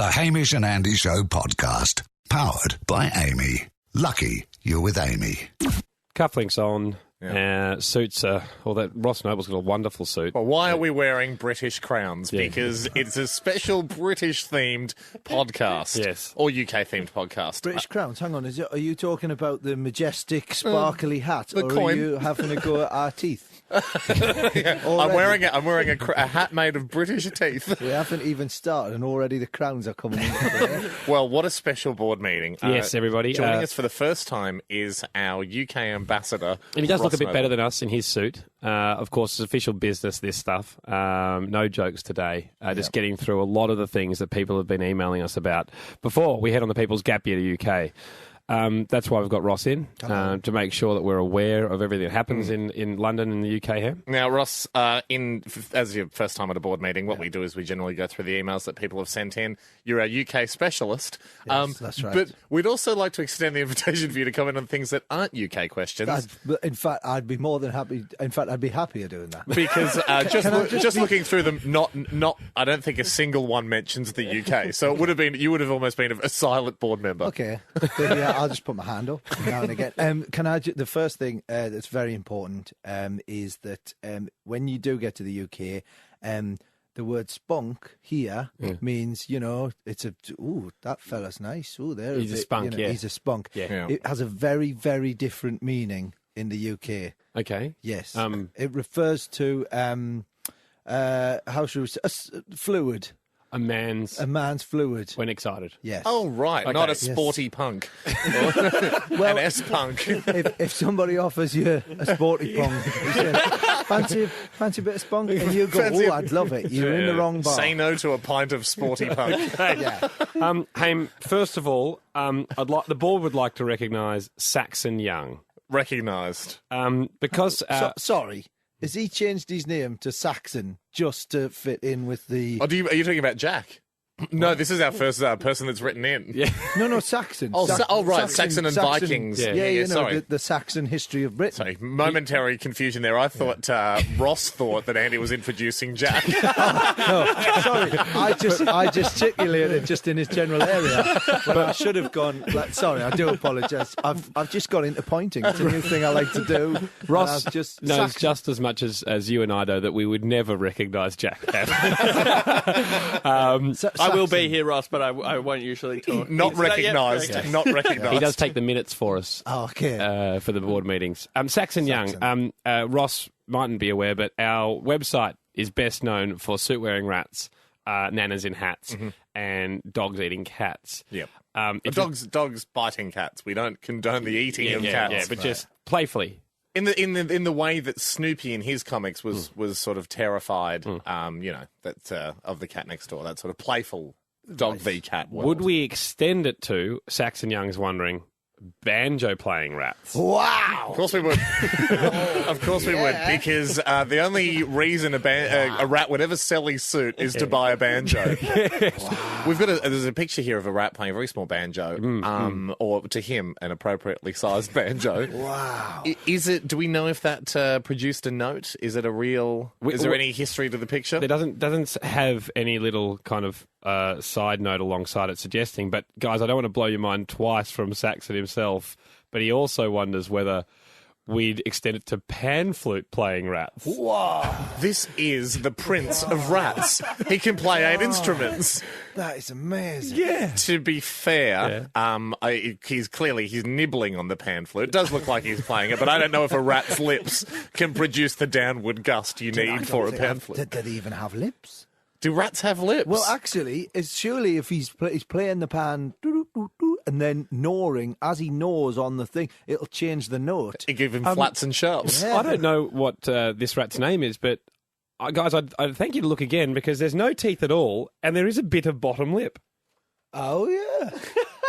The Hamish and Andy Show podcast. Powered by Amy. Lucky you're with Amy. Cufflinks on. Suits that Ross Noble's got a wonderful suit. Well, why are we wearing British crowns? Yeah. Because it's a special British-themed podcast. Yes. Or UK-themed podcast. British crowns, hang on, are you talking about the majestic, sparkly hat? The or coin. Are you having a go at our teeth? Yeah. I'm wearing a hat made of British teeth. We haven't even started and already the crowns are coming in. Well, what a special board meeting. Yes, everybody. Joining us for the first time is our UK ambassador. And he does look a bit Noble. better than us in his suit. Of course, it's official business, this stuff. No jokes today. Just getting through a lot of the things that people have been emailing us about before we head on the People's Gap Year to UK. That's why we've got Ross in, to make sure that we're aware of everything that happens in London and the UK here. Now, Ross, as your first time at a board meeting, what we do is we generally go through the emails that people have sent in. You're our UK specialist. Yes, that's right. But we'd also like to extend the invitation for you to comment on things that aren't UK questions. In fact, I'd be more than happy. In fact, I'd be happier doing that. Because just looking through them, not. I don't think a single one mentions the UK. So you would have almost been a silent board member. Okay. I'll just put my hand up now and again. The first thing that's very important is that when you do get to the UK, the word spunk here means, it's that fella's nice. He's a spunk, he's a spunk. Yeah. It has a very, very different meaning in the UK. Okay. Yes. It refers to, how should we say, fluid. A man's fluid. when excited. Yes. Oh, right. Okay. Not a sporty punk. Well, an S-punk. if somebody offers you a sporty pong, you say, fancy a bit of spunk, and you go, I'd love it. You're in the wrong bar. Say no to a pint of sporty punk. Yeah. Haim, first of all, the board would like to recognise Saxon Young. Recognised. Because... Sorry. Has he changed his name to Saxon just to fit in with the... Are you talking about Jack? No, this is our first person that's written in. Yeah. No, Saxon. Right, Saxon and Vikings. Yeah, sorry. The Saxon history of Britain. Sorry, momentary confusion there. I thought Ross thought that Andy was introducing Jack. No, sorry. I gesticulated just in his general area, but I should have gone. Sorry, I do apologise. I've just got into pointing. It's a new thing I like to do. Ross knows just as much as you and I know that we would never recognise Jack. I will be here, Ross, but I won't usually talk. Not recognised. Not recognised. He does take the minutes for us. Oh, okay. For the board meetings. Saxon Young. Ross mightn't be aware, but our website is best known for suit-wearing rats, nanas in hats, and dogs eating cats. Yep. Dogs biting cats. We don't condone the eating of cats. Yeah, but just playfully. In the way that Snoopy in his comics was sort of terrified, of the cat next door, that sort of playful dog v cat world. Would we extend it to Saxon Young's wondering banjo playing rats? Wow! Of course we would. Of course we would, because the only reason a rat would ever sell his suit is to buy a banjo. Wow. There's a picture here of a rat playing a very small banjo, or to him, an appropriately sized banjo. Wow. Do we know if that produced a note? Is it a real... Is there any history to the picture? There doesn't have any little kind of side note alongside it suggesting, but guys, I don't want to blow your mind twice from Saxon himself, but he also wonders whether we'd extend it to pan flute playing rats. Wow. This is the prince of rats. He can play 8 instruments. That is amazing. Yeah. To be fair, he's nibbling on the pan flute. It does look like he's playing it, but I don't know if a rat's lips can produce the downward gust you need for a pan flute. Did he even have lips? Do rats have lips? Well, actually, surely if he's playing the pan and then gnawing, as he gnaws on the thing, it'll change the note. It give him flats and sharps. Yeah. I don't know what this rat's name is, but guys, I'd thank you to look again because there's no teeth at all, and there is a bit of bottom lip. Oh, yeah.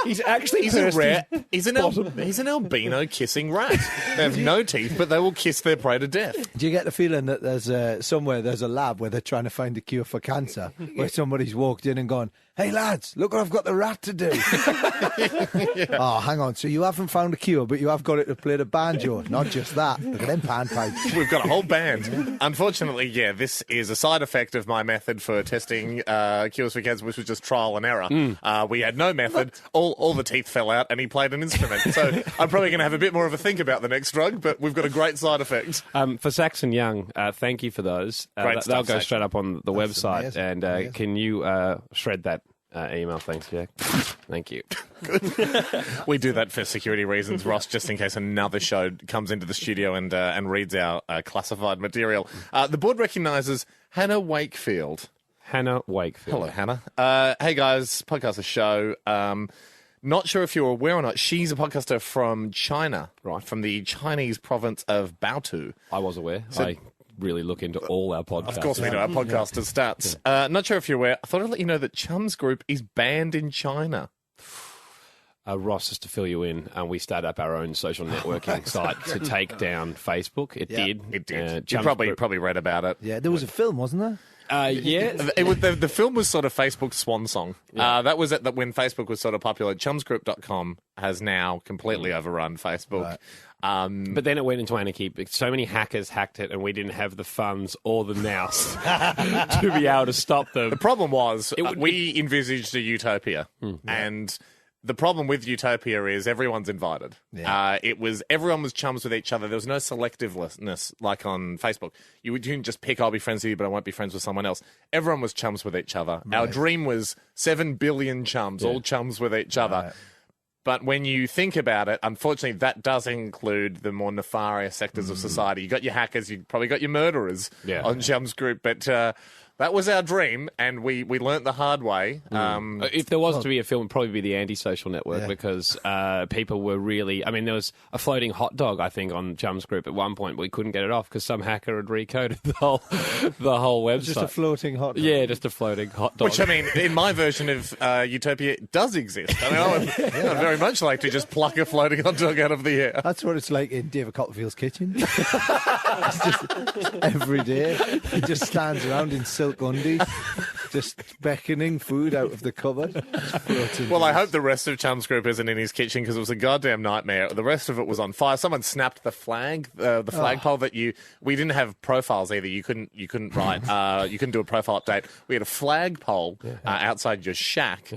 He's actually He's an albino kissing rat. They have no teeth, but they will kiss their prey to death. Do you get the feeling that there's a lab where they're trying to find a cure for cancer, where somebody's walked in and gone, Hey lads, look what I've got the rat to do. Oh, hang on. So you haven't found a cure, but you have got it to play the banjo. Not just that. Look at them panpipes. We've got a whole band. Unfortunately, yeah, this is a side effect of my method for testing cures for cancer, which was just trial and error. We had no method. All the teeth fell out, and he played an instrument. So I'm probably going to have a bit more of a think about the next drug, but we've got a great side effect. For Saxon Young, thank you for those. Great They'll stuff, go Saxon. straight up on the website. amazing. And Amazing. can you shred that email? Thanks, Jack. Thank you. We do that for security reasons, Ross, just in case another show comes into the studio and reads our classified material. The board recognises Hannah Wakefield. Hannah Wakefield. Hello, Hannah. Hey, guys, podcast a show. Not sure if you're aware or not, she's a podcaster from China, right? From the Chinese province of Baotou. I was aware. I really look into all our podcasts. Of course we do, our podcasters' stats. Not sure if you're aware, I thought I'd let you know that Chums Group is banned in China. Ross, just to fill you in, we started up our own social networking site to take down Facebook. It did. It did. You Chums probably Group- read about it. Yeah, there was a film, wasn't there? Yeah. The film was sort of Facebook's swan song. That was when Facebook was sort of popular. Chumsgroup.com has now completely overrun Facebook. Right. But then it went into anarchy. So many hackers hacked it, and we didn't have the funds or the nous to be able to stop them. The problem was we envisaged a utopia, and the problem with utopia is everyone's invited. Yeah. Everyone was chums with each other. There was no selectiveness like on Facebook. You didn't just pick, I'll be friends with you, but I won't be friends with someone else. Everyone was chums with each other. Our dream was 7 billion chums, all chums with each other. Right. But when you think about it, unfortunately, that does include the more nefarious sectors of society. You got your hackers, you probably got your murderers on Chums Group, but that was our dream, and we learnt the hard way. If there was to be a film, it'd probably be the Antisocial Network, Yeah. because people were really... I mean, there was a floating hot dog, I think, on Chums Group at one point. We couldn't get it off because some hacker had recoded the whole website. Just a floating hot dog. Yeah, just a floating hot dog. Which, I mean, in my version of Utopia, it does exist. I mean, I'd very much like to just pluck a floating hot dog out of the air. That's what it's like in David Copperfield's kitchen. It's just every day. He just stands around in silk undies, just beckoning food out of the cupboard. Well, I hope the rest of Chums Group isn't in his kitchen because it was a goddamn nightmare. The rest of it was on fire. Someone snapped the flag, the flagpole that we didn't have profiles either. You couldn't write, you couldn't do a profile update. We had a flagpole outside your shack,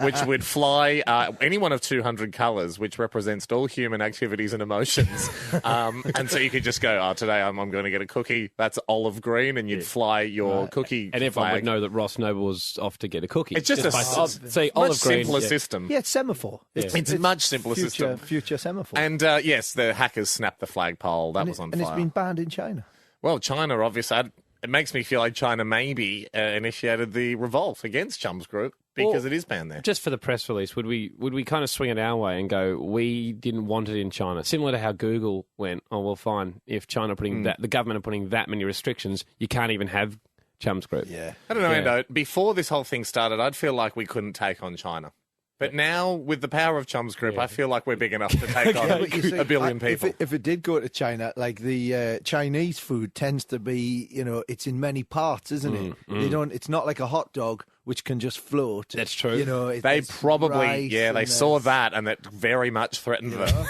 which would fly any one of 200 colours, which represents all human activities and emotions. And so you could just go, today I'm going to get a cookie. That's olive green, and you'd fly your cookie and everyone flag. would know that Ross Noble was off to get a cookie. It's just say much olive green. simpler system. Yeah, it's semaphore. It's a much simpler system. Future semaphore. And yes, the hackers snapped the flagpole. That was on and fire. it's been banned in China. Well, China, obviously, it makes me feel like China maybe initiated the revolt against Chums Group because it is banned there. Just for the press release, would we kind of swing it our way and go, we didn't want it in China? Similar to how Google went, oh, well, fine. If China putting the government are putting that many restrictions, you can't even have Chums Group. Yeah. I don't know, Endo. Before this whole thing started, I'd feel like we couldn't take on China. But now, with the power of Chums Group, I feel like we're big enough to take on But you see, a billion people. If it did go to China, like the Chinese food tends to be, it's in many parts, isn't it? They don't. It's not like a hot dog which can just float. That's true. They it's probably, rice they and saw there's that, and that very much threatened them.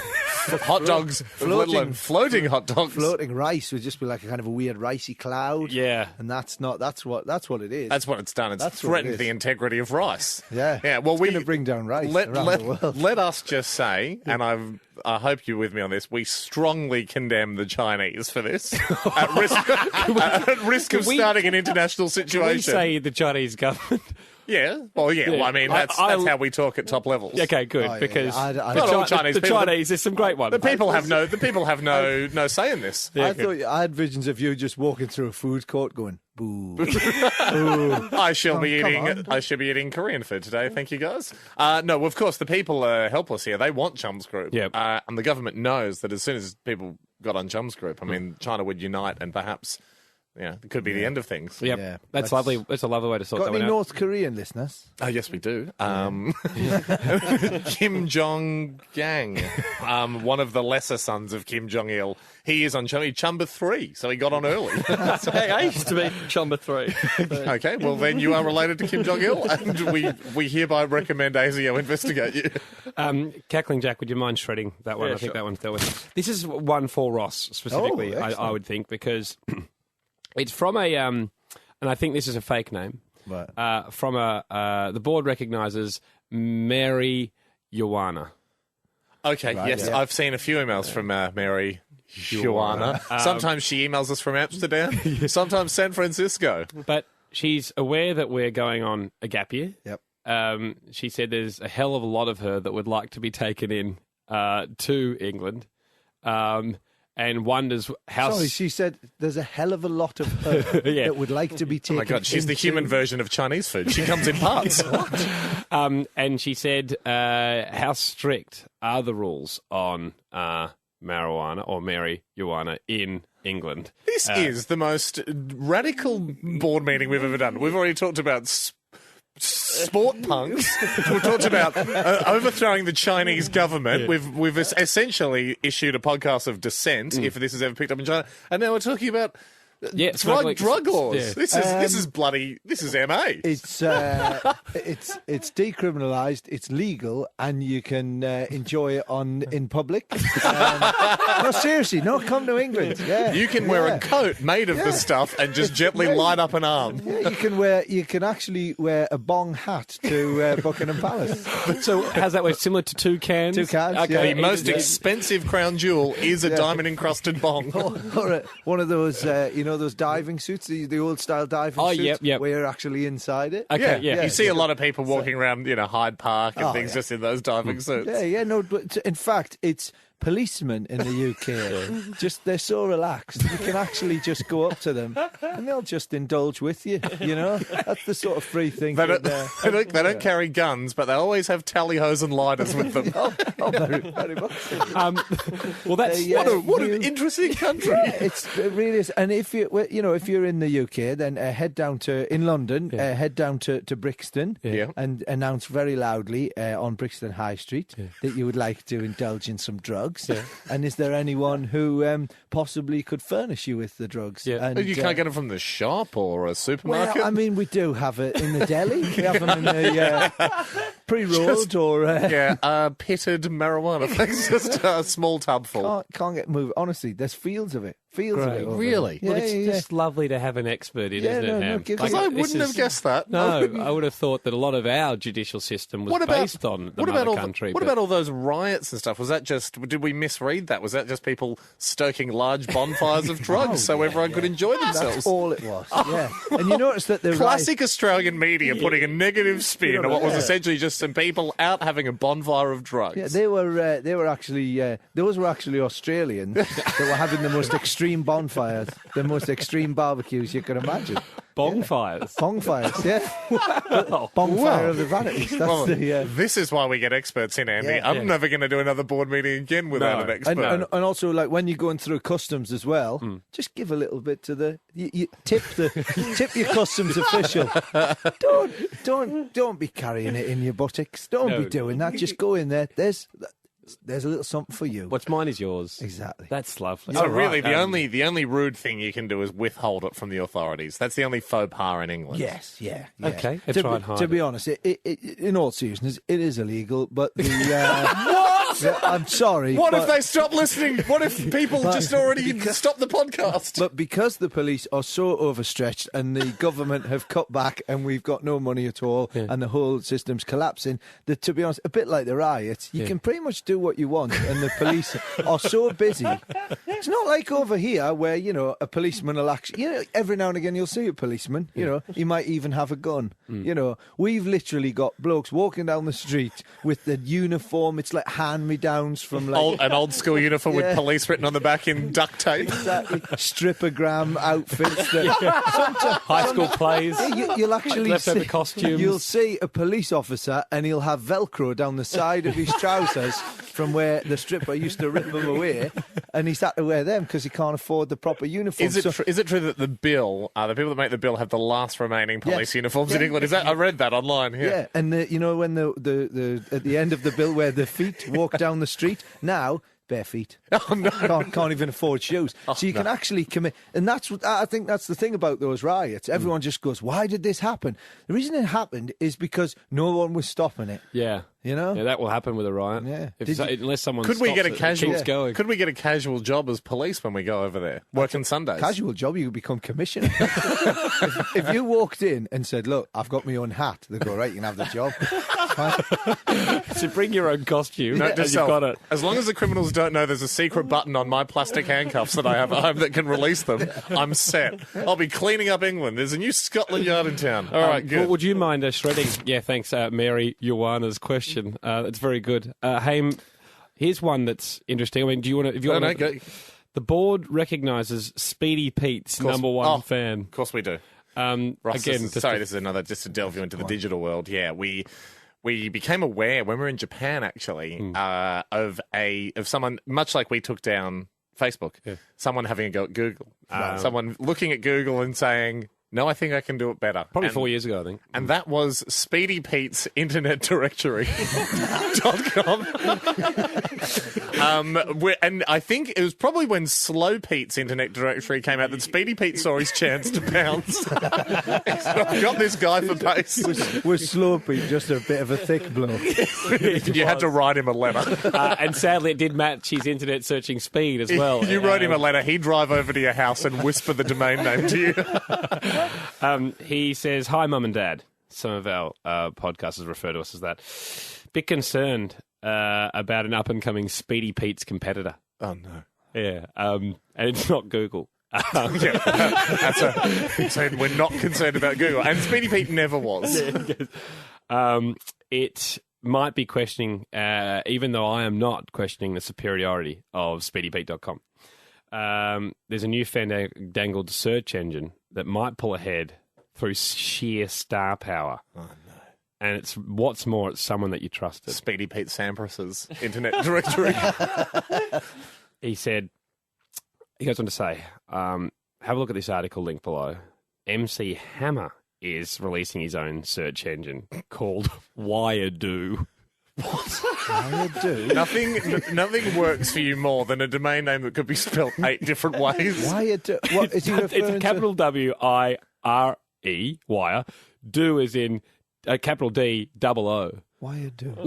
Hot dogs, let alone floating hot dogs. Floating rice would just be like a kind of a weird ricey cloud. Yeah. And that's what it is. That's what it's done. It's That's what it threatened is. the integrity of rice. Yeah. Yeah. Well, It's gonna bring down rice around the world. Let us just say, and I hope you're with me on this, we strongly condemn the Chinese for this at risk of starting an international situation. We say the Chinese government. Yeah. Well, yeah. Well, I mean, that's how we talk at top levels. Okay, good, Oh, yeah, because yeah. Not all Chinese the people. Chinese, there's some great ones. The people have no say in this. I thought I had visions of you just walking through a food court going, boo. I shall be come eating. on. I should be eating Korean food today. Thank you, guys. No, of course the people are helpless here. They want Chums Group. Yep. And the government knows that as soon as people got on Chums Group, I mean, China would unite and perhaps Yeah, it could be the end of things. Yep. Yeah, That's lovely. It's a lovely way to sort Got that any one out. North Korean listeners? Oh, yes, we do. Kim Jong-gang, one of the lesser sons of Kim Jong-il. He is on Chumba 3, so he got on early. Hey, I used to be Chumba 3. Okay, well, then you are related to Kim Jong-il, and we hereby recommend ASIO investigate you. Cackling Jack, would you mind shredding that one? Yeah, I think sure. that one's dealt with. This is one for Ross specifically, Oh, I would think, because it's from a, and I think this is a fake name, Right. from the board recognises Mary Joanna. Okay, Right, yes, yeah. I've seen a few emails from Mary Joanna. Sometimes she emails us from Amsterdam, sometimes San Francisco. But she's aware that we're going on a gap year. Yep. She said there's a hell of a lot of her that would like to be taken in to England, and wonders how. Sorry, she said there's a hell of a lot of her Yeah. that would like to be Oh taken. my God, she's the into- human version of Chinese food. She comes in parts. And she said, how strict are the rules on marijuana or marijuana in England? This is the most radical board meeting we've ever done. We've already talked about sport punks. We've talked about overthrowing the Chinese government. We've essentially issued a podcast of dissent, if this is ever picked up in China. And now we're talking about drug laws. Yeah. This is bloody. This is MA. It's decriminalised. It's legal, and you can enjoy it in public. No, seriously, no, come to England. Yeah, You can wear a coat made of the stuff and just gently light up an arm. Yeah, you can actually wear a bong hat to Buckingham Palace. So how's that work? Similar to toucans? Toucans, Okay. yeah. The most expensive crown jewel is a diamond encrusted bong. Or one of those, those diving suits, the old style diving suits, yep. where you're actually inside it. Okay, yeah. You see a lot of people walking around, Hyde Park and things yeah. just in those diving suits. Yeah, no, but in fact, it's policemen in the UK. Just they're so relaxed. You can actually just go up to them and they'll just indulge with you. That's the sort of free thing. They don't carry guns, but they always have tally hos and lighters with them. very, very much. Well, that's What an interesting country. It really is. And if you're in the UK, then head down in London, head down to Brixton, Yeah. and announce very loudly on Brixton High Street that you would like to indulge in some drugs. Yeah. And is there anyone who possibly could furnish you with the drugs? Yeah. And, You can't get them from the shop or a supermarket. Well, I mean, we do have it in the deli. We have them in the pre-rolled pitted marijuana. Thanks, just a small tub full. can't get moved. Honestly, there's fields of it. Fields of Great. it. over Really? there. Well, Yeah, it's yeah, just lovely to have an expert in, Yeah, isn't no, it, no, Ham? give Because us- I this wouldn't have is- guessed that. No, I would have thought that a lot of our judicial system was based on the mother country. What about all those riots and stuff? Was that just? Did we misread that? Was that just people stoking large bonfires of drugs so everyone could enjoy themselves? That's all it was. Yeah, and you notice that the Classic Australian media putting a negative spin on what was essentially just some people out having a bonfire of drugs. Yeah, they were actually those were actually Australians that were having the most extreme bonfires, the most extreme barbecues you could imagine. bonfires? Bonfires, yeah. Bonfire of the vanities. That's Well, the. this is why we get experts in, Andy. Yeah. I'm never going to do another board meeting again without No. an expert. And also, like when you're going through customs as well, just give a little bit to you tip your customs official. Don't be carrying it in your buttocks. Don't be doing that. Just go in there. There's a little something for you. What's mine is yours. Exactly. That's lovely. So All really, right, the only rude thing you can do is withhold it from the authorities. That's the only faux pas in England. Yes, yeah. Okay, I To, tried be, hard. to be honest, in all seriousness, it is illegal. But the what? I'm sorry. What if but- they stop listening? What if people just already stop the podcast? But because the police are so overstretched and the government have cut back and we've got no money at all and the whole system's collapsing, that to be honest, a bit like the riots, you can pretty much do what you want and the police are so busy. It's not like over here where, a policeman will actually, every now and again you'll see a policeman, he might even have a gun. We've literally got blokes walking down the street with the uniform, it's like hand-me-downs from like... An old school uniform with police written on the back in duct tape. Exactly. Strippogram outfits that High school plays. you'll actually Leftover see, costumes. You'll see a police officer and he'll have Velcro down the side of his trousers from where the stripper used to rip them away. and he's had to wear them because he can't afford the proper uniform. Is it true that the people that make the bill have the last remaining police uniforms in England? Is that I read that online? Yeah, and when the at the end of the bill where the feet walk down the street now. Bare feet. Oh, no. Can't even afford shoes. So you can actually commit. And I think that's the thing about those riots. Everyone just goes, why did this happen? The reason it happened is because no one was stopping it. Yeah. You know? Yeah, that will happen with a riot. Yeah. Unless someone Could we get a stops it, it casual keeps going. Could we get a casual job as police when we go over there? Working Sundays. Casual job, you become commissioner. if you walked in and said, look, I've got my own hat, they'd go, right, you can have the job. So bring your own costume and you've got it. As long as the criminals don't know there's a secret button on my plastic handcuffs that I have at home that can release them, I'm set. I'll be cleaning up England. There's a new Scotland Yard in town. All right, good. Well, would you mind shredding? Yeah, thanks, Mary Ioana's question. That's very good. Haim, here's one that's interesting. I mean, do you want to... If you want to go. The board recognises Speedy Pete's number one fan. Of course we do. Ross, again, this is another, just to delve you into the digital world. Yeah, we became aware when we were in Japan, actually, of someone, much like we took down Facebook, someone having a go at Google. Someone looking at Google and saying, no, I think I can do it better. Probably 4 years ago, I think. And that was Speedy Pete's Internet Directory.com. And I think it was probably when Slow Pete's Internet Directory came out that Speedy Pete saw his chance to pounce. I've got this guy for pace. Was Slow Pete just a bit of a thick bloke? You had to write him a letter. And sadly, it did match his internet searching speed as well. You wrote him a letter. He'd drive over to your house and whisper the domain name to you. He says, hi, Mum and Dad. Some of our podcasters refer to us as that. Bit concerned about an up-and-coming Speedy Pete's competitor. Oh, no. Yeah, and it's not Google. So we're not concerned about Google. And Speedy Pete never was. It might be questioning, even though I am not questioning the superiority of SpeedyPete.com. There's a new fandangled search engine that might pull ahead through sheer star power. Oh, no. And what's more, it's someone that you trusted. Speedy Pete Sampras's Internet Directory. He goes on to say, have a look at this article linked below. MC Hammer is releasing his own search engine called Wiredo. Wiredo? Nothing works for you more than a domain name that could be spelled 8 different ways. Wiredo? What is he referring It's a capital W-I-R-E, wire. Do is in capital D-double-O. Wiredo?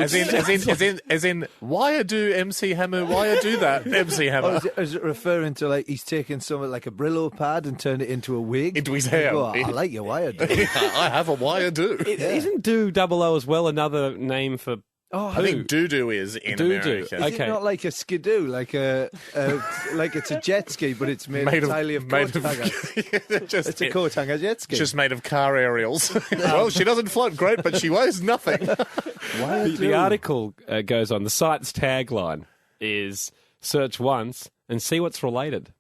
As in, why do MC Hammer? Why do that, MC Hammer? Is it referring to like he's taken something like a Brillo pad and turned it into a wig? Into his hair. Oh, I like your Wiredo. I have a wire do. Isn't do-double-O as well another name for I think doo-doo is in Doo-doo. America. Is it not like a skidoo, like it's a jet ski, but it's made entirely of coat hangers? It's a coat hanger jet ski. Just made of car aerials. Well, she doesn't float great, but she weighs nothing. The article goes on. The site's tagline is search once and see what's related.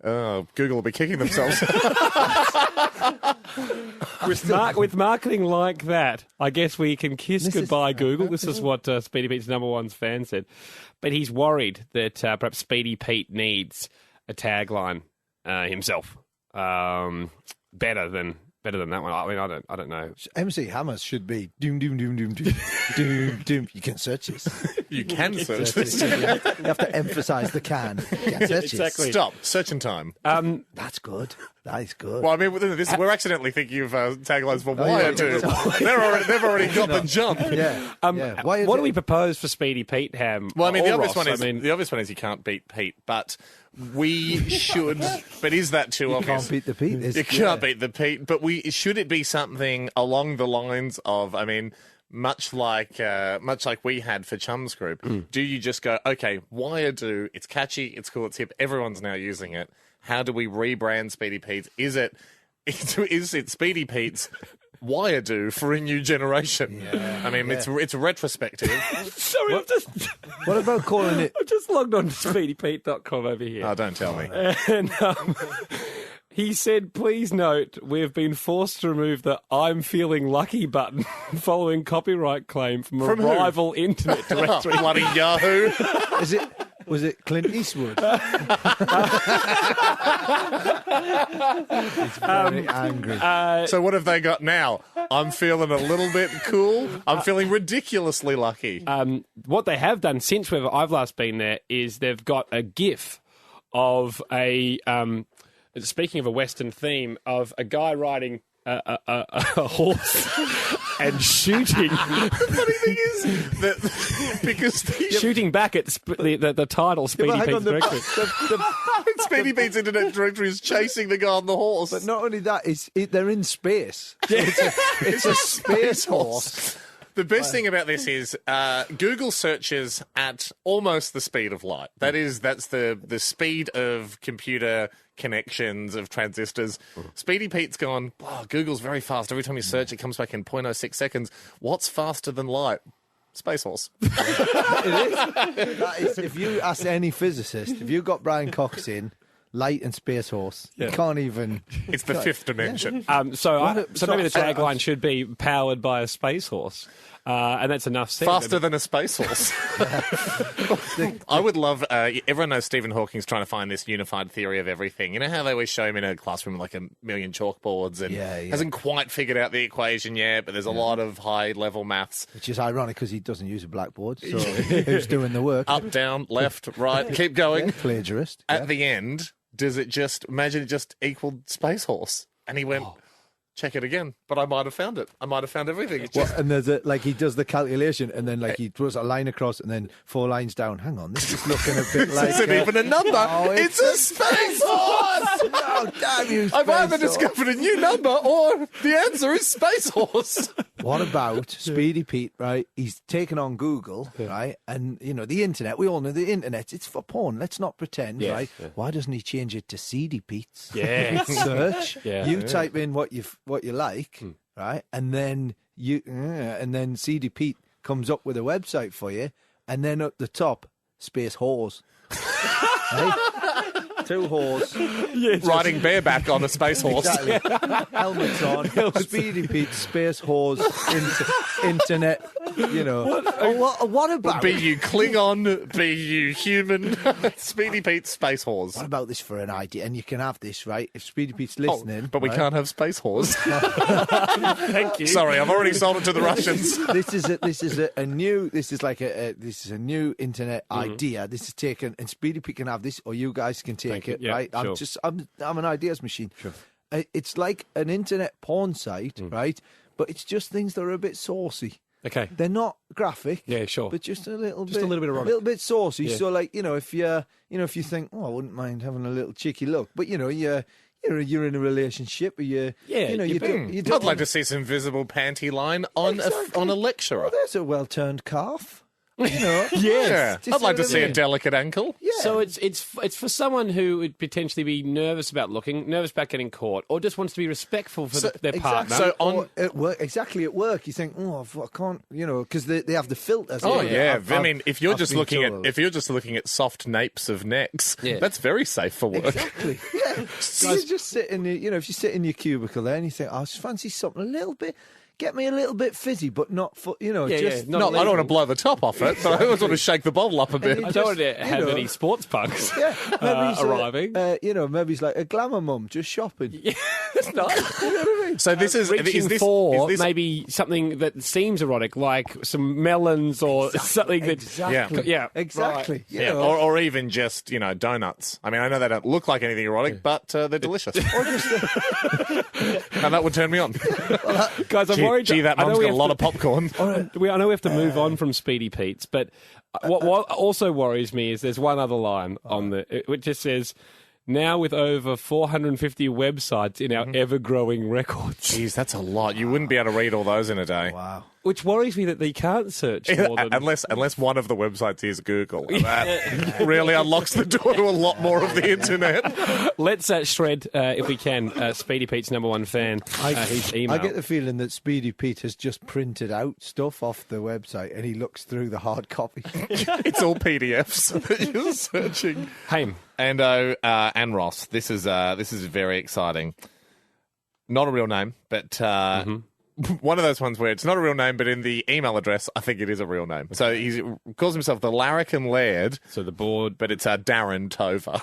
Oh, Google will be kicking themselves. With marketing like that, I guess we can kiss goodbye, Google. This is what Speedy Pete's number one fan said. But he's worried that perhaps Speedy Pete needs a tagline himself. Better than that one. I mean, I don't know. MC Hammers should be doom doom doom doom doom doom doom. You can search this. You can search this. You have to emphasise the can. You can search Exactly. Stop. Searching time. That's good. That is good. Well, I mean, we're accidentally thinking of taglines for Wire do. They've already got the jump. Yeah. What do we propose for Speedy Pete, Ham? Well, I mean, the or obvious Ross? one is you can't beat Pete, but we should. But is that too obvious? Can't beat the Pete. You can't beat the Pete, but should it be something along the lines of? I mean, much like we had for Chums Group. Do you just go, okay, Wire do? It's catchy, it's cool, it's hip. Everyone's now using it. How do we rebrand Speedy Pete's? Is it Speedy Pete's Wire do for a new generation? Yeah, I mean, it's retrospective. Sorry, What about calling it? I've just logged on to speedypete.com over here. Oh, don't tell me. And he said, please note, we've been forced to remove the I'm feeling lucky button following copyright claim from a rival internet directory. Bloody Yahoo. Was it Clint Eastwood? He's very angry. So what have they got now? I'm feeling a little bit cool. I'm feeling ridiculously lucky. What they have done since I've last been there is they've got a GIF of a. Speaking of a Western theme, of a guy riding a horse and shooting. The funny thing is that because shooting back at the title Speedy Pete's directory. Speedy Pete's internet directory is chasing the guy on the horse. But not only that, they're in space. So it's a space horse. The best thing about this is Google searches at almost the speed of light. That's the speed of computer connections, of transistors. Speedy Pete's gone, wow, Google's very fast. Every time you search, it comes back in 0.06 seconds. What's faster than light? Space Horse. It is. That is. If you ask any physicist, if you got Brian Cox in, light and Space Horse, you can't even... It's the fifth dimension. So maybe the tagline should be powered by a space horse. And that's enough said. Faster than a space horse. I would love... everyone knows Stephen Hawking's trying to find this unified theory of everything. You know how they always show him in a classroom with like a million chalkboards and hasn't quite figured out the equation yet, but there's a lot of high-level maths. Which is ironic because he doesn't use a blackboard, so who's doing the work? Up, down, left, right, keep going. Plagiarist. At the end, does it just... Imagine it just equaled Space Horse. And he went... Check it again, but I might have found it. I might have found everything. It's just... and there's he does the calculation, and then he throws a line across, and then 4 lines down. Hang on, this is looking a bit like... This isn't even a number. Oh, it's a Space Horse! Oh, damn you, I've either Space Horse. discovered a new number, or the answer is Space Horse. What about Speedy Pete, right? He's taken on Google, right? And, the internet, we all know the internet, it's for porn. Let's not pretend, right? Yeah. Why doesn't he change it to Seedy Pete's? Yeah. Search. You type in what you like, right? And then Seedy Pete comes up with a website for you, and then at the top, Space Whores. Right? 2 whores. Riding bareback on a space horse. Exactly. Helmets on. Speedy Pete, Space Whores, internet. What about... Be you Klingon, be you human. Speedy Pete, Space Horse. What about this for an idea? And you can have this, right? If Speedy Pete's listening... but we can't have Space Horse. Thank you. Sorry, I've already sold it to the Russians. This is a new internet idea. This is taken, and Speedy Pete can have this, or you guys can take it, right? Sure. I'm an ideas machine. Sure. It's like an internet porn site, right? But it's just things that are a bit saucy. Okay. They're not graphic. Yeah, sure. But just a little bit erotic. A little bit saucy. Yeah. So if you think, I wouldn't mind having a little cheeky look, but you're in a relationship, or I'd like to see some visible panty line on a lecturer. Well, there's a well-turned calf. Yeah. I'd like to see a delicate ankle. Yeah. So it's for someone who would potentially be nervous about getting caught, or just wants to be respectful for their partner. So at work, at work, you think, I can't, because they have the filters. Oh yeah, if you're just looking at soft napes of necks, that's very safe for work. Exactly. Yeah. So you just sit in if you sit in your cubicle there and you think, I just fancy something a little bit. Get me a little bit fizzy, but not for, I don't want to blow the top off it, but I always want to shake the bottle up a bit. I don't want to have any sports punks arriving. Maybe he's like a glamour mum just shopping. Yeah, that's nice. You know what I mean? So this is maybe something that seems erotic, like some melons or something that... Exactly. Right. Or even just, donuts. I mean, I know they don't look like anything erotic, but they're delicious. Or just and that would turn me on. Guys, I'm worried. Gee, that mum's got a lot of popcorn. I know we have to move on from Speedy Pete's, but what also worries me is there's one other line on which just says, now with over 450 websites in our ever-growing records. Jeez, that's a lot. You wouldn't be able to read all those in a day. Wow. Which worries me that they can't search more than... Unless one of the websites is Google. And that really unlocks the door to a lot more of the internet. Let's shred, if we can, Speedy Pete's number one fan, his email. I get the feeling that Speedy Pete has just printed out stuff off the website and he looks through the hard copy. It's all PDFs that you're searching. Haim. And Ross, this is very exciting. Not a real name, but one of those ones where it's not a real name, but in the email address, I think it is a real name. So he calls himself the Larrikin Laird. So the board, but it's Darren Tover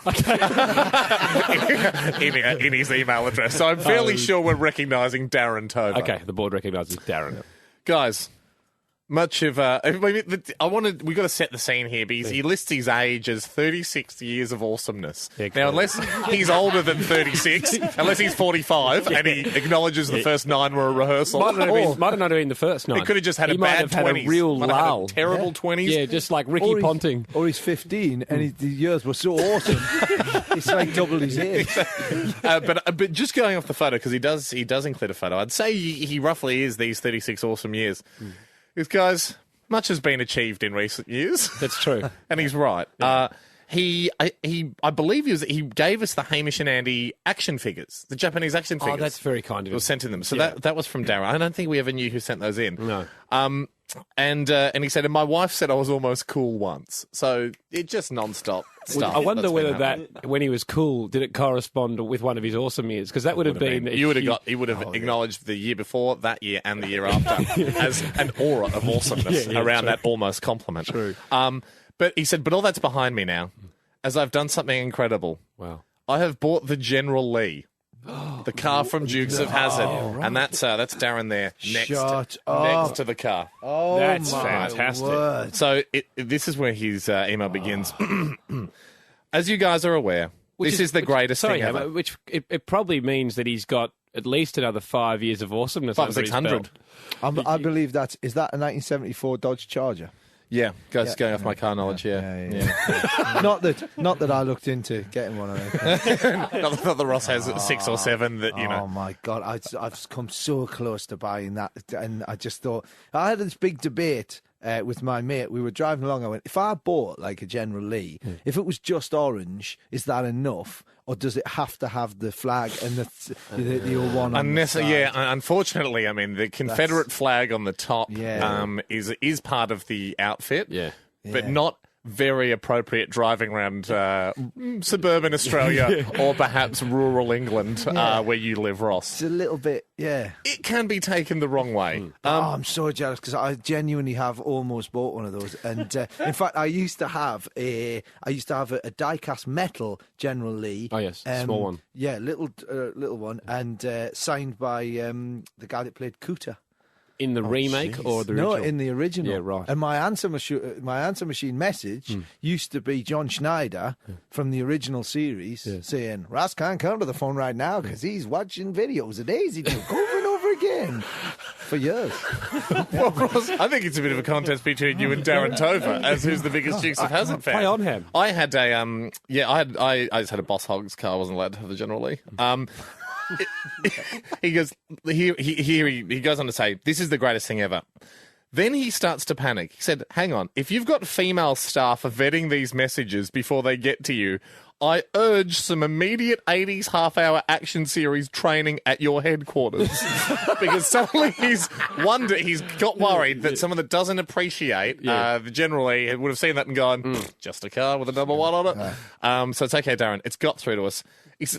in his email address. So I'm fairly sure we're recognising Darren Tover. Okay, the board recognises Darren. Guys, much of we've got to set the scene here because he lists his age as 36 years of awesomeness. Yeah, now, unless he's older than 36, unless he's 45 and he acknowledges the first 9 were a rehearsal, Might have not been the first 9. He could have just had he a bad might have 20s. had a real Might have had a lull, terrible 20s. Yeah, just like Ricky Ponting. Or he's 15 and the years were so awesome. It's like double his age. But just going off the photo, because he does include a photo, I'd say he roughly is these 36 awesome years. Because, guys, much has been achieved in recent years. That's true. And he's right. Yeah. I believe he gave us the Hamish and Andy action figures, the Japanese action figures. Oh, that's very kind of him. Was sent in them. So that was from Darren. I don't think we ever knew who sent those in. No. And he said, and my wife said I was almost cool once. So it just non-stop stuff. I wonder whether that, when he was cool, did it correspond with one of his awesome years? Because that would have been... He would have acknowledged the year before, that year, and the year after as an aura of awesomeness around that almost compliment. True. But he said, but all that's behind me now, as I've done something incredible. Wow. I have bought the General Lee. The car from Dukes of Hazzard. Right. And that's Darren there next to the car. Oh, that's my fantastic. Word. So this is where his email begins. As you guys are aware, this is the greatest thing ever. Which it probably means that he's got at least another 5 years of awesomeness. 600. I believe is that a 1974 Dodge Charger? Yeah, going off my car knowledge. Yeah. Not that I looked into getting one of them. not that Ross has 6 or 7. That you know. Oh my God, I've come so close to buying that, and I just thought I had this big debate with my mate. We were driving along. I went, if I bought like a General Lee, if it was just orange, is that enough? Or does it have to have the flag and the old one on the side? Yeah, unfortunately, I mean, the Confederate flag on the top is part of the outfit, but not very appropriate driving around suburban Australia or perhaps rural England where you live, Ross. It's a little bit, It can be taken the wrong way. I'm so jealous because I genuinely have almost bought one of those. And in fact, I used to have a die-cast metal General Lee. Oh yes, small one. Yeah, little one, and signed by the guy that played Cooter. In the remake or the original? No, in the original. Yeah, right. And my answer machine message used to be John Schneider from the original series saying, Ross can't come to the phone right now because he's watching videos of Daisy Duke over and over again for years. Well, Ross, I think it's a bit of a contest between you and Darren Tover as who's the biggest Dukes of Hazzard fan. Play on him. I had a I just had a Boss Hogs car. I wasn't allowed to have the General Lee. He goes he goes on to say, this is the greatest thing ever. Then he starts to panic. He said, hang on, if you've got female staff vetting these messages before they get to you, I urge some immediate 80s half-hour action series training at your headquarters. Because suddenly he's got worried that someone that doesn't appreciate the General Lee would have seen that and gone, just a car with a number 1 on it. So it's okay, Darren. It's got through to us.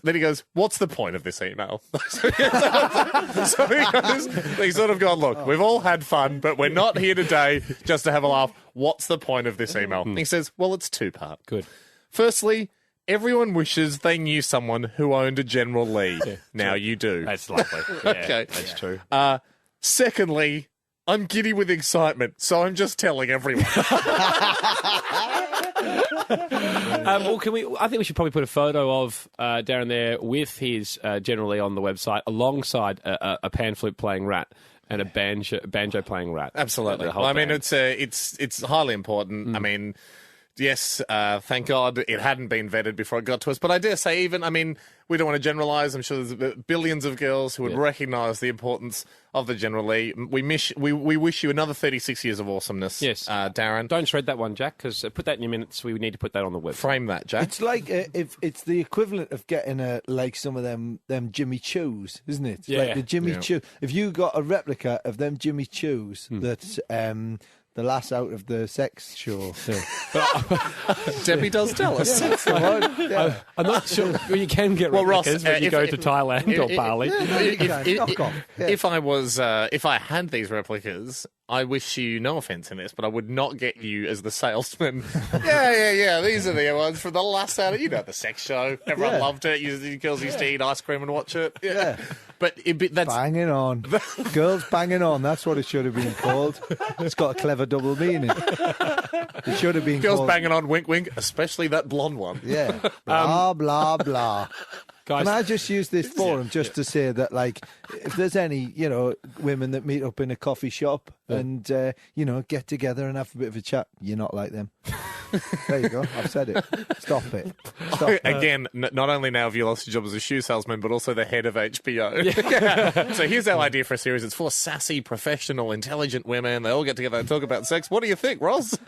Then he goes, what's the point of this email? So he's sort of gone, look, we've all had fun, but we're not here today just to have a laugh. What's the point of this email? And he says, well, it's 2-part. Good. Firstly, everyone wishes they knew someone who owned a General Lee. Now you do. That's lovely. Okay. That's true. Secondly, I'm giddy with excitement, so I'm just telling everyone. Well, I think we should probably put a photo of Darren there with his General Lee on the website, alongside a pan flute playing rat and a banjo playing rat. Absolutely. Well, I mean, it's highly important. I mean, yes, thank God it hadn't been vetted before it got to us. But I dare say, we don't want to generalise. I'm sure there's billions of girls who would recognise the importance of the General Lee. We wish you another 36 years of awesomeness, Darren. Don't shred that one, Jack, because put that in your minutes. We need to put that on the web. Frame that, Jack. It's like if it's the equivalent of getting like some of them Jimmy Choos, isn't it? Yeah. Like the Jimmy Choo. If you got a replica of them Jimmy Choos that the lass out of the sex show. Debbie does tell us. That's the one. Yeah. I'm not sure. Well, you can get Ross, replicas when you go to Thailand or Bali. Knock off. Yeah. If I had these replicas, I wish you no offence in this, but I would not get you as the salesman. yeah. These are the ones from the last out. The sex show. Everyone loved it. You girls used to eat ice cream and watch it. Yeah. But that's banging on. Girls banging on. That's what it should have been called. It's got a clever double meaning. It should have been girls called... banging on, wink, wink, especially that blonde one. Yeah. Blah, blah, blah. Guys, can I just use this forum just to say that, like, if there's any, women that meet up in a coffee shop and, get together and have a bit of a chat, you're not like them. There you go. I've said it. Stop it. Again, not only now have you lost your job as a shoe salesman, but also the head of HBO. So here's our idea for a series. It's for sassy, professional, intelligent women. They all get together and talk about sex. What do you think, Ross?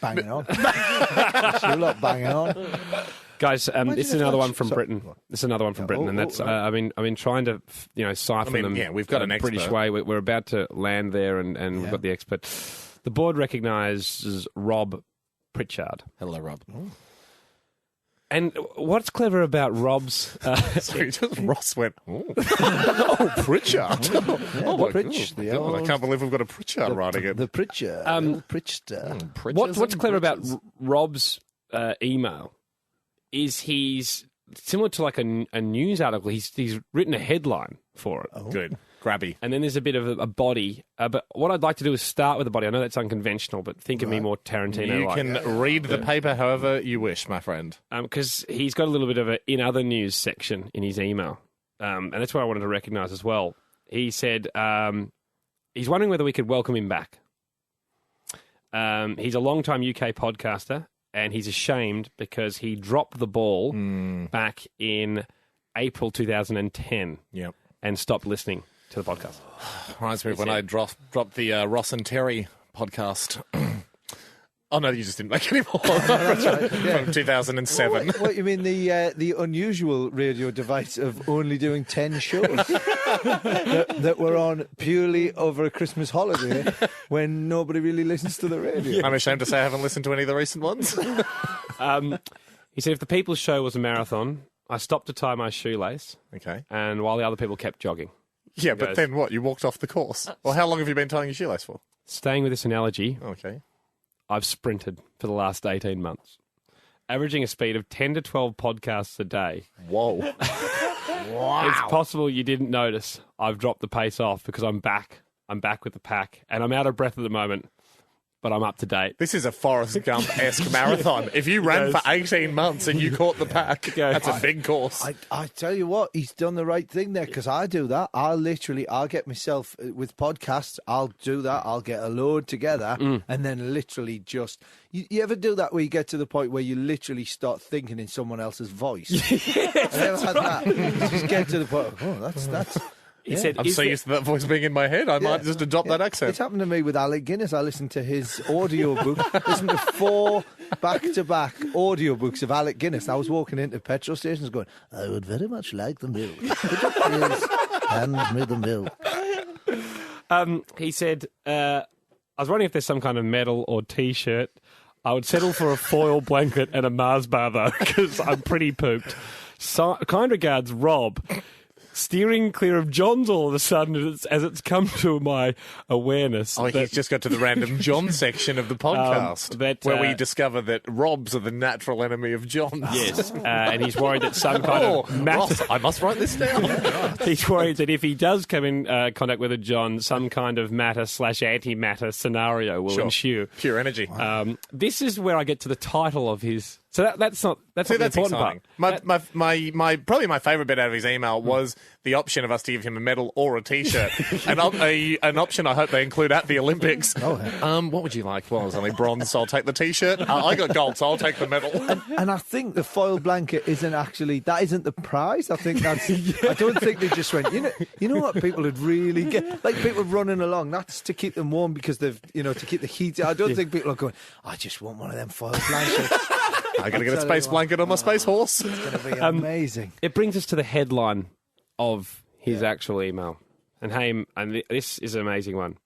Banging on. You're not banging on. Guys, this is another one from Britain. This is another one from Britain, and that's I mean, trying to siphon them. Yeah, we've got an British expert. way. We're about to land there, and we've got the expert. The board recognises Rob Pritchard. Hello, Rob. And what's clever about Rob's... Sorry, just Ross went, oh, Pritchard. I can't believe we've got a Pritchard writing it. The Pritchard. Pritchard. What's clever about Rob's email is he's similar to like a news article. He's written a headline for it. Oh. Good. Grabby. And then there's a bit of a body. But what I'd like to do is start with the body. I know that's unconventional, but think of me more Tarantino-like. You can read the paper however you wish, my friend. Because he's got a little bit of a in other news section in his email. And that's what I wanted to recognise as well. He said he's wondering whether we could welcome him back. He's a long-time UK podcaster, and he's ashamed because he dropped the ball back in April 2010 and stopped listening to the podcast. Reminds me of when I dropped the Ross and Terry podcast. Oh, no, you just didn't make any more. That's right. From 2007. What you mean, the unusual radio device of only doing 10 shows that were on purely over a Christmas holiday when nobody really listens to the radio? I'm ashamed to say I haven't listened to any of the recent ones. He said if the People's Show was a marathon, I stopped to tie my shoelace. Okay. And while the other people kept jogging. Yeah, but then what? You walked off the course? Well, how long have you been tying your shoelace for? Staying with this analogy, Okay. I've sprinted for the last 18 months, averaging a speed of 10 to 12 podcasts a day. Whoa. Wow. It's possible you didn't notice I've dropped the pace off because I'm back. I'm back with the pack, and I'm out of breath at the moment, but I'm up to date. This is a Forrest Gump-esque marathon. If you ran for 18 months and you caught the pack, that's a big course. I tell you what, he's done the right thing there, because I do that. I'll get myself with podcasts. I'll do that. I'll get a load together and then literally just... You ever do that where you get to the point where you literally start thinking in someone else's voice? Yes, Have you ever had that? You just get to the point, that's... He said, I'm so used to that voice being in my head, I might just adopt that accent. It's happened to me with Alec Guinness. I listened to his audiobook. Listened to 4 back-to-back audiobooks of Alec Guinness. I was walking into petrol stations going, I would very much like the milk. Could you please hand me the milk? he said, I was wondering if there's some kind of medal or T-shirt. I would settle for a foil blanket and a Mars bar, though, because I'm pretty pooped. So, kind regards, Rob. Steering clear of John's all of a sudden as it's come to my awareness. Oh, he's just got to the random John section of the podcast where we discover that Rob's are the natural enemy of John's. Yes, and he's worried that some kind of matter... Ross, I must write this down. He's worried that if he does come in contact with a John, some kind of matter/antimatter scenario will ensue. Pure energy. This is where I get to the title of his... So that's not the important exciting. part. My probably my favourite bit out of his email was the option of us to give him a medal or a T-shirt, an option I hope they include at the Olympics. What would you like? Well, I was only bronze, so I'll take the T-shirt. I got gold, so I'll take the medal. And I think the foil blanket isn't the prize. I think that's. I don't think they just went. You know what people would really get, like people running along. That's to keep them warm because they've to keep the heat. I don't think people are going, I just want one of them foil blankets. I got to get a space blanket on my space horse. It's going to be amazing. It brings us to the headline of his actual email. And hey, and this is an amazing one.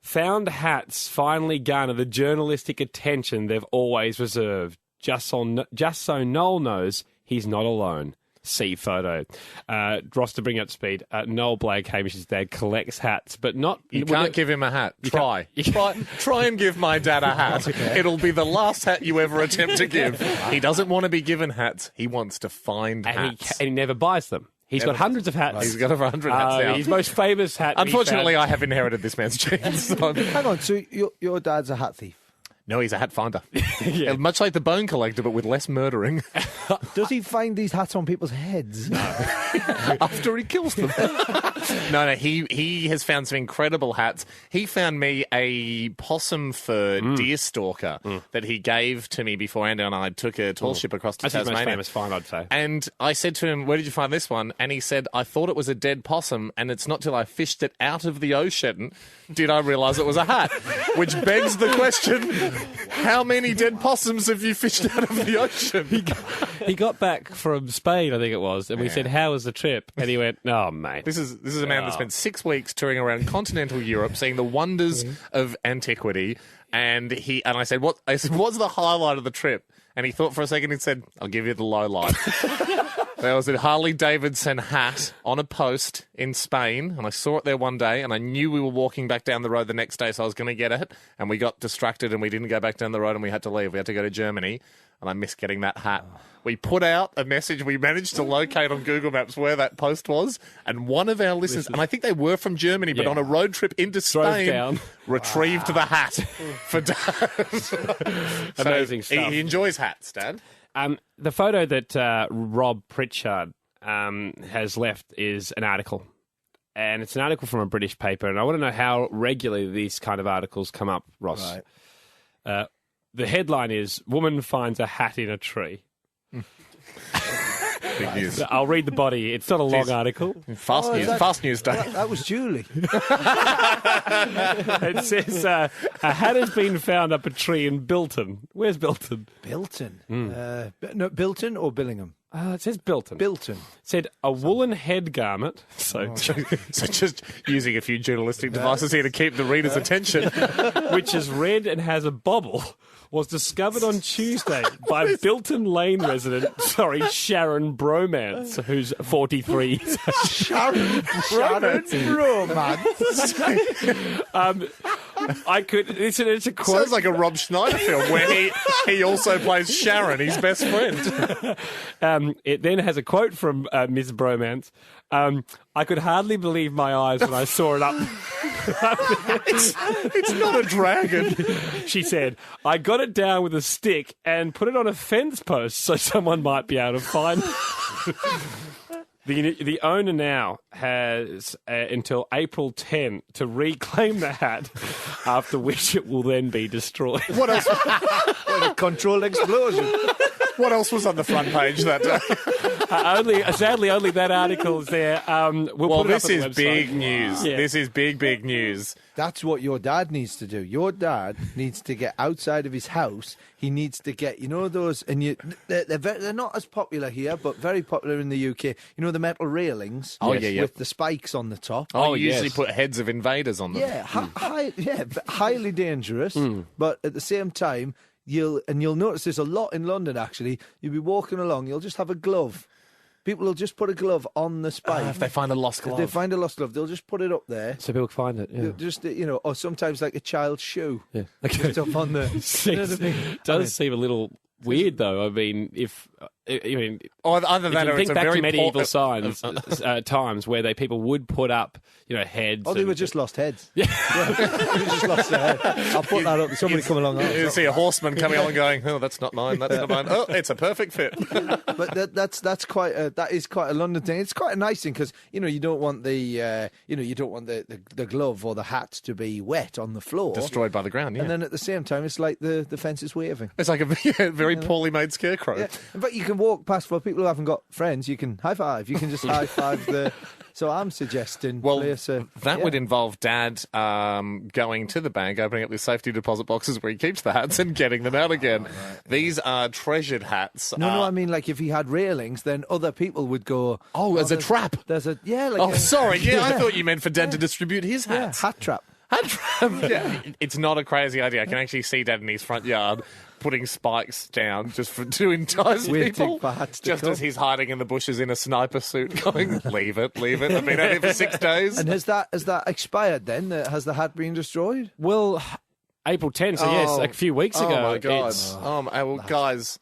Found hats finally garner the journalistic attention they've always reserved. Just so Noel knows he's not alone. See photo. Ross, to bring up speed, Noel Blake, Hamish's dad, collects hats, but not... You can't give him a hat. Try and give my dad a hat. Okay. It'll be the last hat you ever attempt to give. He doesn't want to be given hats. He wants to find hats. And he never buys them. He's got hundreds of hats. He's got over 100 hats now. His most famous hat... Unfortunately, I have inherited this man's genes. So Hang on, so your dad's a hat thief? No, he's a hat finder. Much like the bone collector, but with less murdering. Does he find these hats on people's heads? No. After he kills them. No, he has found some incredible hats. He found me a possum fur deer stalker that he gave to me before Andy and I took a tall ship across to Tasmania. That's his most famous find, I'd say. And I said to him, where did you find this one? And he said, I thought it was a dead possum, and it's not till I fished it out of the ocean did I realise it was a hat. Which begs the question, how many dead possums have you fished out of the ocean? He got back from Spain, I think it was, and we said, how was the trip? And he went, oh, mate. This is a man that spent 6 weeks touring around continental Europe, seeing the wonders of antiquity. And I said, what's the highlight of the trip? And he thought for a second and said, I'll give you the low light. There was a Harley Davidson hat on a post in Spain, and I saw it there one day, and I knew we were walking back down the road the next day, so I was going to get it, and we got distracted, and we didn't go back down the road, and we had to leave. We had to go to Germany, and I missed getting that hat. We put out a message. We managed to locate on Google Maps where that post was, and one of our listeners, and I think they were from Germany, but on a road trip into Spain, retrieved the hat for Dad. Amazing stuff. He enjoys hats, Dad. The photo that Rob Pritchard has left is an article. And it's an article from a British paper. And I want to know how regularly these kind of articles come up, Ross. Right. The headline is, Woman Finds a Hat in a Tree. Big news. I'll read the body. It's not a long article. Fast news day. That was Julie. It says, a hat has been found up a tree in Bilton. Where's Bilton? Bilton? No, Bilton or Billingham? It says Bilton. Bilton. It said a woolen head garment. So just using a few journalistic devices here to keep the reader's attention. Which is red and has a bobble, was discovered on Tuesday by Bilton Lane resident, Sharon Bromance, who's 43. Sharon Bromance. It's a quote. Sounds like a Rob Schneider film where he also plays Sharon, his best friend. It then has a quote from Ms. Bromance. I could hardly believe my eyes when I saw it up. It's not a dragon. She said, I got it down with a stick and put it on a fence post so someone might be able to find it. The owner now has until April 10 to reclaim the hat, after which it will then be destroyed. What else? A controlled explosion. What else was on the front page that day? Sadly, only that article is there. This is big news. Yeah. This is big news. That's what your dad needs to do. Your dad needs to get outside of his house. He needs to get, those, and they're not as popular here, but very popular in the UK. You know the metal railings? Oh, yeah. With the spikes on the top. Oh, you usually put heads of invaders on them. Yeah, highly dangerous, but at the same time, you'll notice this a lot in London, actually. You'll be walking along, you'll just have a glove. People will just put a glove on the spike. If they find a lost glove. If they find a lost glove, they'll just put it up there. So people can find it, yeah. Just, or sometimes like a child's shoe. Yeah. Just up on the... Does seem a little weird, though. I mean, other than think back to medieval times where people would put up, heads. Oh, they were just lost heads. Yeah, they just lost their head. I'll put that up. Somebody come along. You see a horseman coming along going, "Oh, that's not mine. That's not mine. Oh, it's a perfect fit." But that is quite a London thing. It's quite a nice thing because you don't want the glove or the hat to be wet on the floor, destroyed by the ground. Yeah. And then at the same time, it's like the fence is waving. It's like a very poorly made scarecrow. Yeah. But you can walk past, for people who haven't got friends, you can high five. You can just high five the... So I'm suggesting... that would involve Dad going to the bank, opening up the safety deposit boxes where he keeps the hats and getting them out again. Right. These are treasured hats. No, I mean, like, if he had railings, then other people would go... Oh, as a trap? There's a... Yeah, like... Oh, sorry. Yeah, I thought you meant for Dad to distribute his hats. Yeah, hat trap. It's not a crazy idea. I can actually see Dad in his front yard putting spikes down just to entice people. Just as he's hiding in the bushes in a sniper suit going, leave it. I've been out here for 6 days. And has that expired then? Has the hat been destroyed? Well, April 10th, so yes, a few weeks ago. Oh, my God. it's- Well, guys,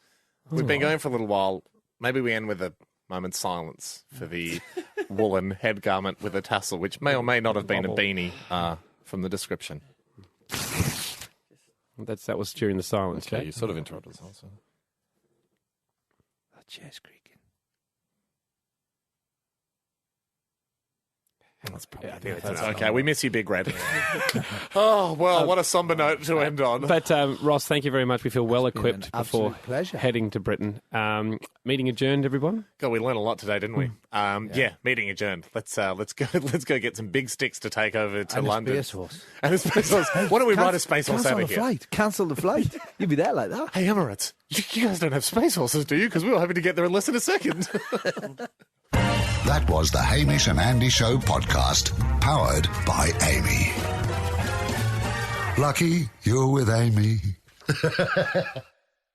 we've been going for a little while. Maybe we end with a moment's silence for the woolen head garment with a tassel, which may or may not have been a beanie from the description. That was during the silence. Okay, Jake. you sort of interrupted us also. That chair's creaking. That's probably I think that's okay. We miss you, Big Red. Oh, well, what a somber note to end on. But Ross, thank you very much. We feel well been equipped an before absolute pleasure. heading to Britain. Meeting adjourned, everyone. God, we learned a lot today, didn't we? Yeah, meeting adjourned. Let's go get some big sticks to take over to And London. a space horse. And a space horse. Why don't we ride a space horse Cancel out of the here? flight. Cancel the flight. You'd be there like that. Hey, Emirates, you guys don't have space horses, do you? Because we were hoping to get there in less than a second. That was the Hamish and Andy Show podcast, powered by Amy. Lucky you're with Amy.